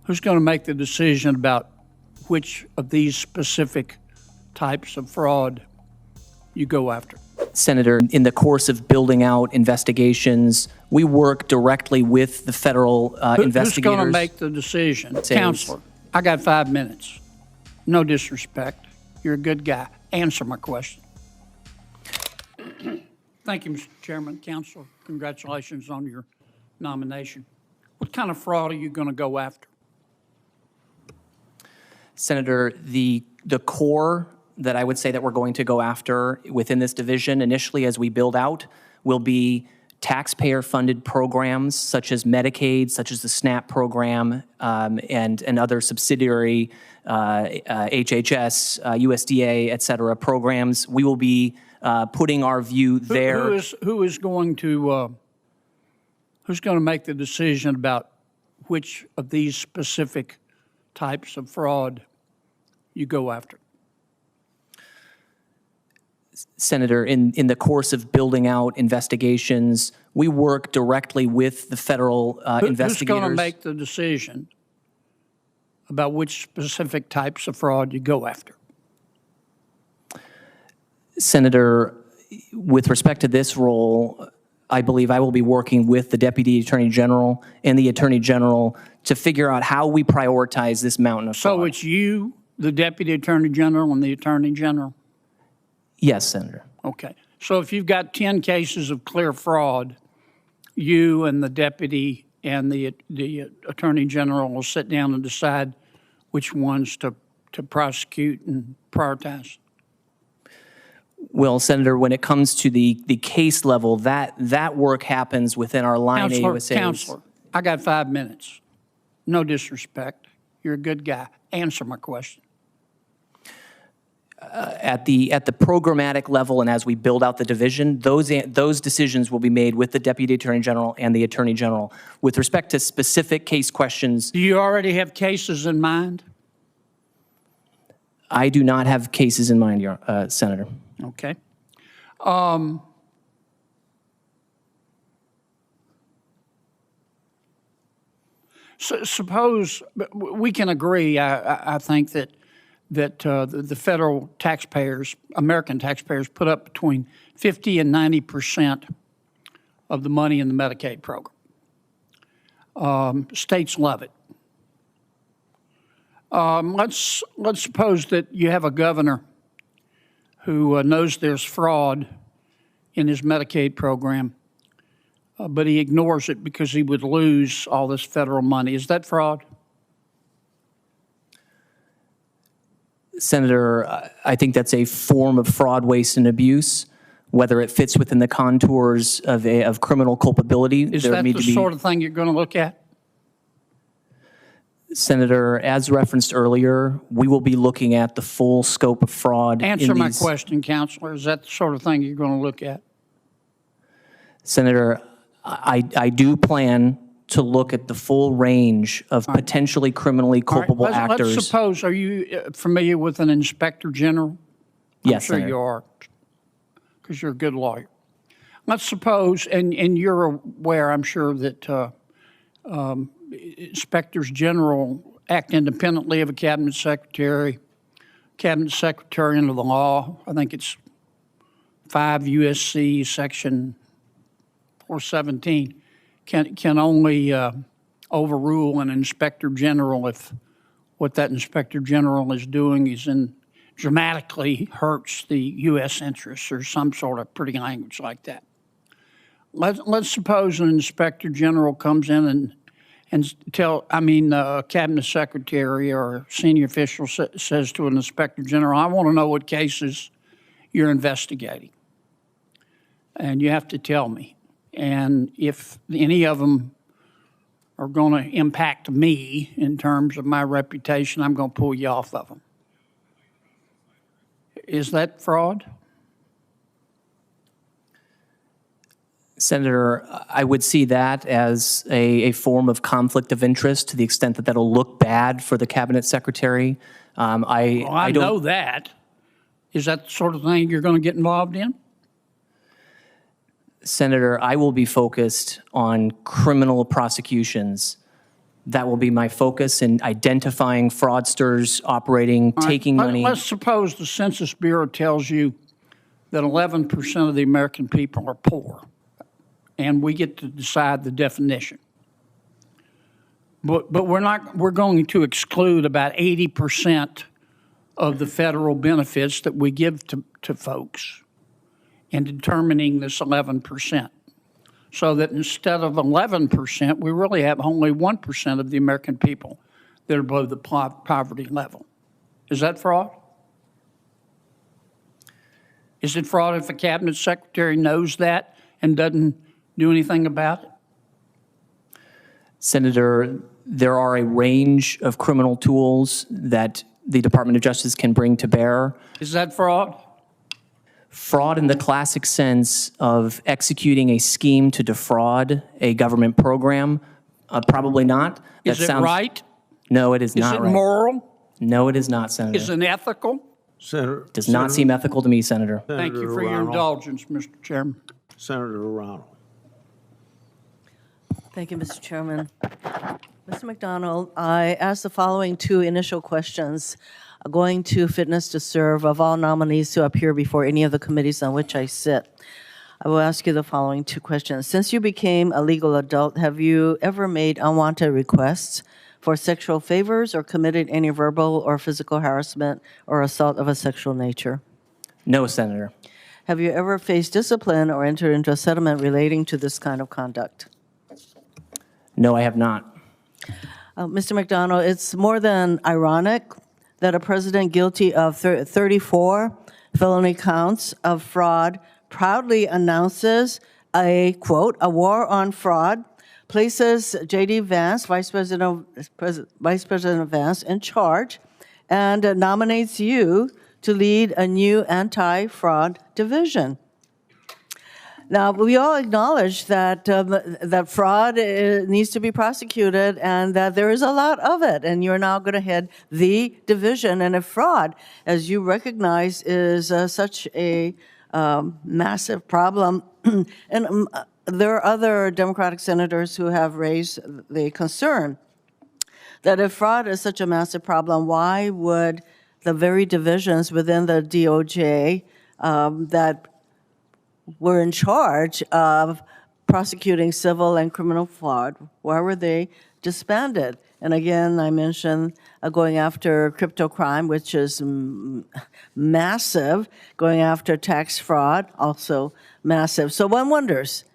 Who's going to make the decision about which of these specific types of fraud you go after? Senator, in the course of building out investigations, we work directly with the federal investigators. Who's going to make the decision? Counselor, I got 5 minutes. No disrespect. You're a good guy. Answer my question. Thank you, Mr. Chairman. Counselor, congratulations on your nomination. What kind of fraud are you going to go after? Senator, the core that I would say that we're going to go after within this division initially as we build out will be taxpayer-funded programs such as Medicaid, such as the SNAP program, and other subsidiary HHS, USDA, et cetera, programs. We will be putting our view there. Who's going to make the decision about which of these specific types of fraud you go after? Senator, in the course of building out investigations, we work directly with the federal investigators. Who's going to make the decision about which specific types of fraud you go after? Senator, with respect to this role, I believe I will be working with the Deputy Attorney General and the Attorney General to figure out how we prioritize this mountain of fraud. So it's you, the Deputy Attorney General, and the Attorney General? Yes, Senator. Okay. So if you've got 10 cases of clear fraud, you and the Deputy and the Attorney General will sit down and decide which ones to prosecute and prioritize? Well, Senator, when it comes to the case level, that work happens within our line AUSAs. Counselor, I got 5 minutes. No disrespect. You're a good guy. Answer my question. At the programmatic level and as we build out the division, those decisions will be made with the Deputy Attorney General and the Attorney General. With respect to specific case questions— Do you already have cases in mind? I do not have cases in mind, Senator. Okay. So suppose we can agree, I think that the federal taxpayers, American taxpayers, put up between 50 and 90% of the money in the Medicaid program. States love it. Let's suppose that you have a governor who knows there's fraud in his Medicaid program, but he ignores it because he would lose all this federal money. Is that fraud? Senator, I think that's a form of fraud, waste, and abuse. Whether it fits within the contours of criminal culpability, is that the sort of thing you're going to look at? Senator, as referenced earlier, we will be looking at the full scope of fraud. Answer my question, Counselor. Is that the sort of thing you're going to look at? Senator, I do plan to look at the full range of potentially criminally culpable actors. Let's suppose, are you familiar with an Inspector General? Yes, I'm sure Senator. you are, because you're a good lawyer. Let's suppose, and you're aware, I'm sure, that Inspectors General act independently of a Cabinet Secretary. Cabinet Secretary under the law, I think it's 5 U.S.C. Section 417, can only overrule an Inspector General if what that Inspector General is doing is dramatically hurts the U.S. interests or some sort of pretty language like that. Let's suppose an Inspector General comes in and Cabinet Secretary or senior official says to an Inspector General, I want to know what cases you're investigating. And you have to tell me. And if any of them are going to impact me in terms of my reputation, I'm going to pull you off of them. Is that fraud? Senator, I would see that as a form of conflict of interest to the extent that that'll look bad for the Cabinet Secretary. I know that. Is that the sort of thing you're going to get involved in? Senator, I will be focused on criminal prosecutions That will be my focus in identifying fraudsters operating, taking money. Let's suppose the Census Bureau tells you that 11% of the American people are poor, and we get to decide the definition. But we're going to exclude about 80% of the federal benefits that we give to folks in determining this 11%. So that instead of 11%, we really have only 1% of the American people that are below the poverty level. Is that fraud? Is it fraud if a cabinet secretary knows that and doesn't do anything about it? Senator, there are a range of criminal tools that the Department of Justice can bring to bear. Is that fraud? Fraud in the classic sense of executing a scheme to defraud a government program, probably not. Is it right? No, it is not right. Is it moral? No, it is not, Senator. Is it ethical? Senator, Does not seem ethical to me, Senator. Thank you for your indulgence, Mr. Chairman. Senator Ronald. Thank you, Mr. Chairman. Mr. McDonald, I asked the following two initial questions going to fitness to serve of all nominees to appear before any of the committees on which I sit. I will ask you the following two questions. Since you became a legal adult, have you ever made unwanted requests for sexual favors or committed any verbal or physical harassment or assault of a sexual nature? No, Senator. Have you ever faced discipline or entered into a settlement relating to this kind of conduct? No, I have not. Mr. McDonald, it's more than ironic that a president guilty of 34 felony counts of fraud proudly announces a, quote, a war on fraud, places J.D. Vance, Vice President Vance, in charge, and nominates you to lead a new anti-fraud division. Now, we all acknowledge that that fraud needs to be prosecuted and that there is a lot of it, and you're now going to head the division. And if fraud, as you recognize, is such a massive problem, and there are other Democratic senators who have raised the concern that if fraud is such a massive problem, why would the very divisions within the DOJ that were in charge of prosecuting civil and criminal fraud, why were they disbanded? And again, I mentioned going after crypto crime, which is massive, going after tax fraud, also massive. So one wonders,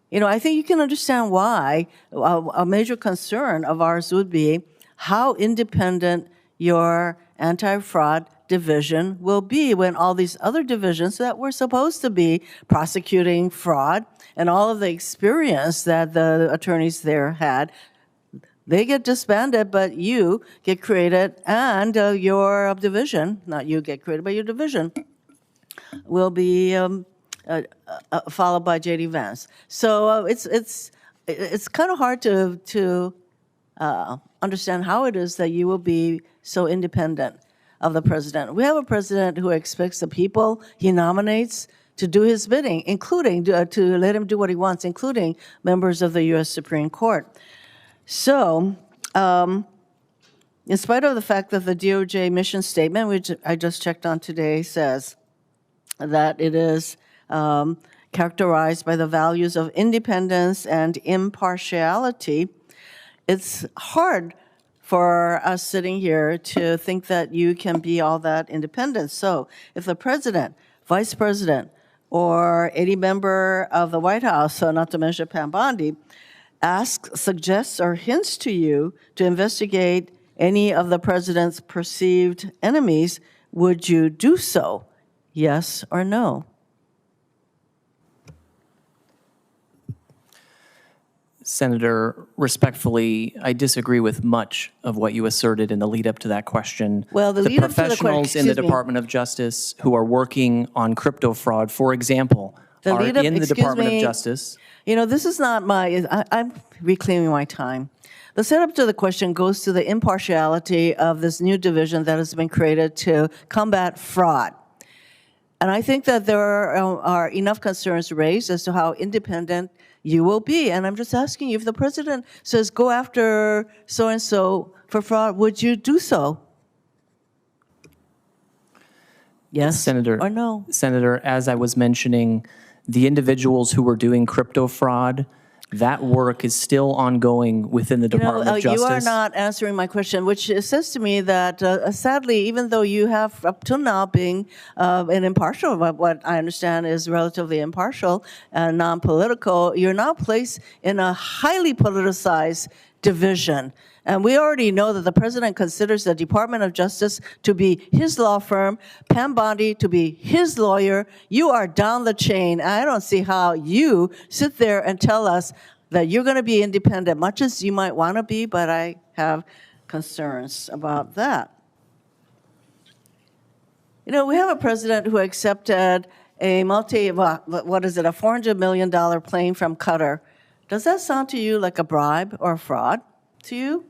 you know, I think you can understand why a major concern of ours would be how independent your anti-fraud division will be when all these other divisions that were supposed to be prosecuting fraud and all of the experience that the attorneys there had, they get disbanded, but you get created, and your division, not you get created, but your division will be followed by J.D. Vance. So it's kind of hard to understand how it is that you will be so independent of the president. We have a president who expects the people he nominates to do his bidding, including to let him do what he wants, including members of the U.S. Supreme Court. So, in spite of the fact that the DOJ mission statement, which I just checked on today, says that it is characterized by the values of independence and impartiality, it's hard for us sitting here to think that you can be all that independent. So if the president, vice president, or any member of the White House, so not to mention Pam Bondi, asks, suggests, or hints to you to investigate any of the president's perceived enemies, would you do so? Yes or no? Senator, respectfully, I disagree with much of what you asserted in the lead up to that question. Well, the lead up to the professionals in the Department of Justice who are working on crypto fraud, for example, are in the Department of Justice. You know, this is not I'm reclaiming my time. The setup to the question goes to the impartiality of this new division that has been created to combat fraud. And I think that there are enough concerns raised as to how independent you will be. And I'm just asking you, if the president says go after so-and-so for fraud, would you do so? Yes Senator, or no? Senator, as I was mentioning, the individuals who were doing crypto fraud, that work is still ongoing within the Department of Justice. You are not answering my question, which says to me that sadly, even though you have up till now been an impartial, what I understand is relatively impartial and non-political, you're now placed in a highly politicized division. And we already know that the president considers the Department of Justice to be his law firm, Pam Bondi to be his lawyer. You are down the chain. I don't see how you sit there and tell us that you're going to be independent, much as you might want to be, but I have concerns about that. You know, we have a president who accepted a $400 million plane from Qatar. Does that sound to you like a bribe or a fraud to you?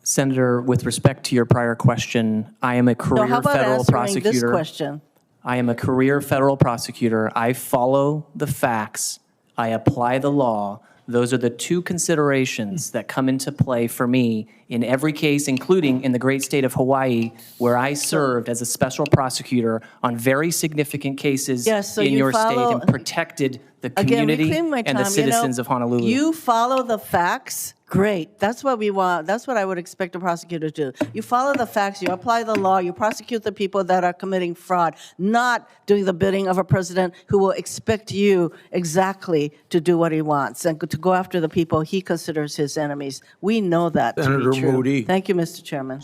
Senator, with respect to your prior question, I am a career how about federal answering prosecutor. this question? I am a career federal prosecutor. I follow the facts. I apply the law. Those are the two considerations that come into play for me in every case, including in the great state of Hawaii, where I served as a special prosecutor on very significant cases in your state and protected the community and the citizens of Honolulu. You follow the facts. Great. That's what we want. That's what I would expect a prosecutor to do. You follow the facts, you apply the law, you prosecute the people that are committing fraud, not doing the bidding of a president who will expect you exactly to do what he wants and to go after the people he considers his enemies. We know that to be Senator true. Moody. Thank you, Mr. Chairman.